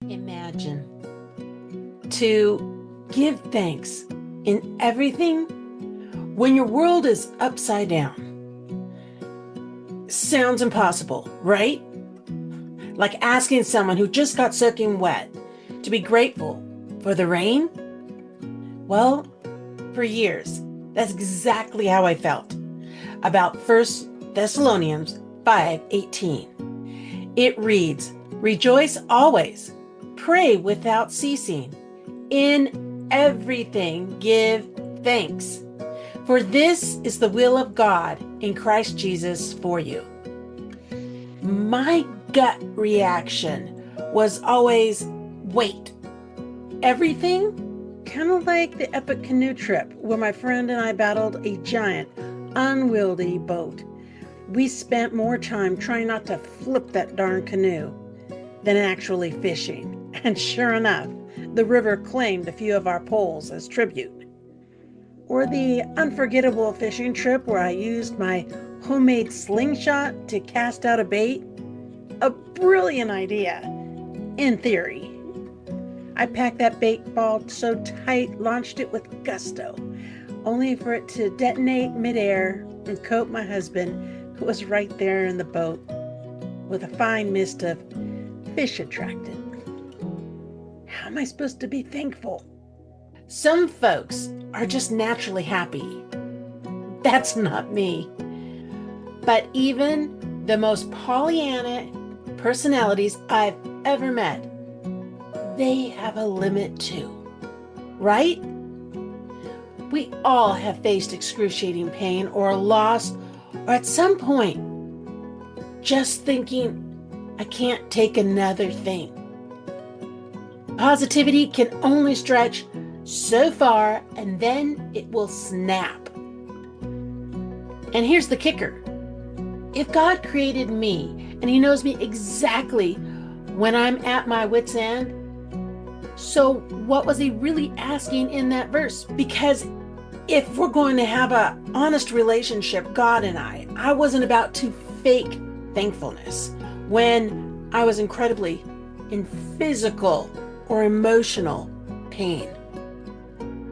Imagine to give thanks in everything when your world is upside down. Sounds impossible, right? Like asking someone who just got soaking wet to be grateful for the rain? Well, for years, that's exactly how I felt about 1 Thessalonians 5:18. It reads, "Rejoice always, pray without ceasing, in everything give thanks, for this is the will of God in Christ Jesus for you." My gut reaction was always, wait, everything? Kind of like the epic canoe trip where my friend and I battled a giant, unwieldy boat. We spent more time trying not to flip that darn canoe than actually fishing. And sure enough, the river claimed a few of our poles as tribute. Or the unforgettable fishing trip where I used my homemade slingshot to cast out a bait. A brilliant idea, in theory. I packed that bait ball so tight, launched it with gusto, only for it to detonate midair and coat my husband, who was right there in the boat, with a fine mist of fish attracted. How am I supposed to be thankful? Some folks are just naturally happy. That's not me. But even the most Pollyanna personalities I've ever met, they have a limit too, right? We all have faced excruciating pain or loss, or at some point, just thinking, I can't take another thing. Positivity can only stretch so far, and then it will snap. And here's the kicker. If God created me, and He knows me exactly when I'm at my wit's end, so what was He really asking in that verse? Because if we're going to have an honest relationship, God and I wasn't about to fake thankfulness when I was incredibly in physical or emotional pain.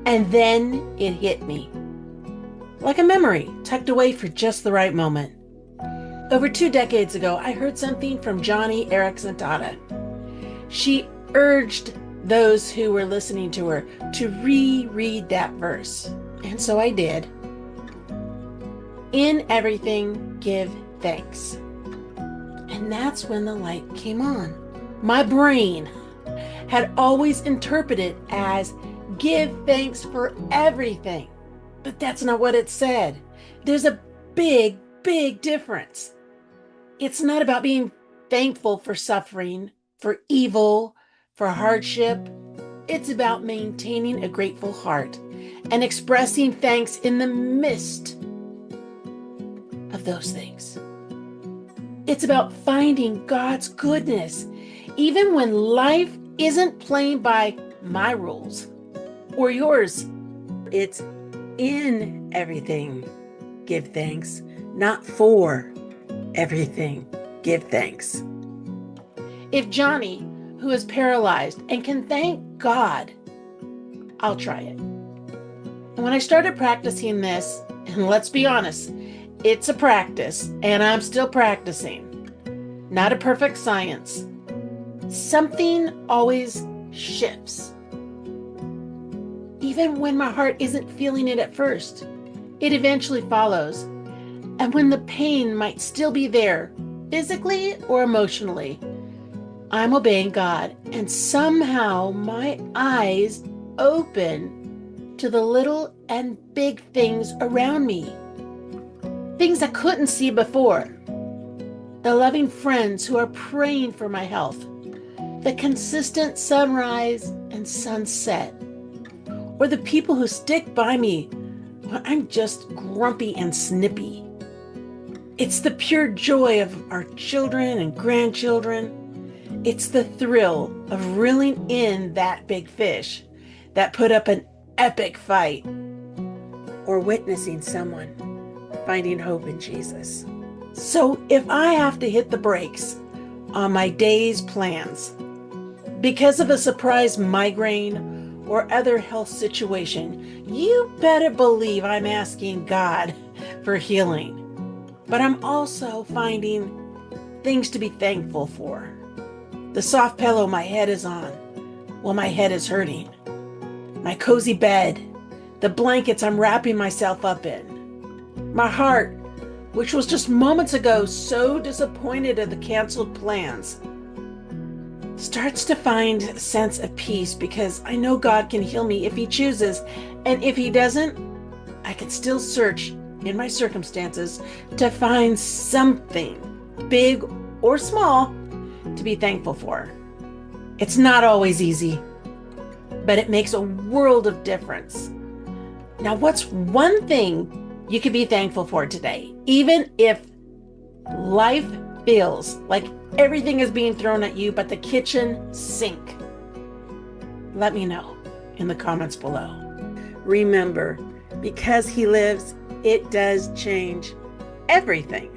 And then it hit me like a memory tucked away for just the right moment. Over 2 decades ago, I heard something from Joni Eareckson Tada. She urged those who were listening to her to reread that verse. And so I did. In everything, give thanks. And that's when the light came on. My brain had always interpreted as give thanks for everything. But that's not what it said. There's a big, big difference. It's not about being thankful for suffering, for evil, for hardship. It's about maintaining a grateful heart and expressing thanks in the midst of those things. It's about finding God's goodness, even when life isn't playing by my rules or yours. It's in everything, give thanks, not for everything, give thanks. If Johnny, who is paralyzed and can thank God, I'll try it. And when I started practicing this, and let's be honest, it's a practice, and I'm still practicing. Not a perfect science. Something always shifts. Even when my heart isn't feeling it at first, it eventually follows. And when the pain might still be there, physically or emotionally, I'm obeying God, and somehow my eyes open to the little and big things around me. Things I couldn't see before. The loving friends who are praying for my health. The consistent sunrise and sunset. Or the people who stick by me when I'm just grumpy and snippy. It's the pure joy of our children and grandchildren. It's the thrill of reeling in that big fish that put up an epic fight. Or witnessing someone finding hope in Jesus. So if I have to hit the brakes on my day's plans, because of a surprise migraine or other health situation, you better believe I'm asking God for healing. But I'm also finding things to be thankful for. The soft pillow my head is on while my head is hurting. My cozy bed, the blankets I'm wrapping myself up in. My heart, which was just moments ago so disappointed at the canceled plans, starts to find a sense of peace because I know God can heal me if He chooses. And if He doesn't, I can still search in my circumstances to find something, big or small, to be thankful for. It's not always easy, but it makes a world of difference. Now, what's one thing you could be thankful for today, even if life feels like everything is being thrown at you but the kitchen sink? Let me know in the comments below. Remember, because He lives, it does change everything.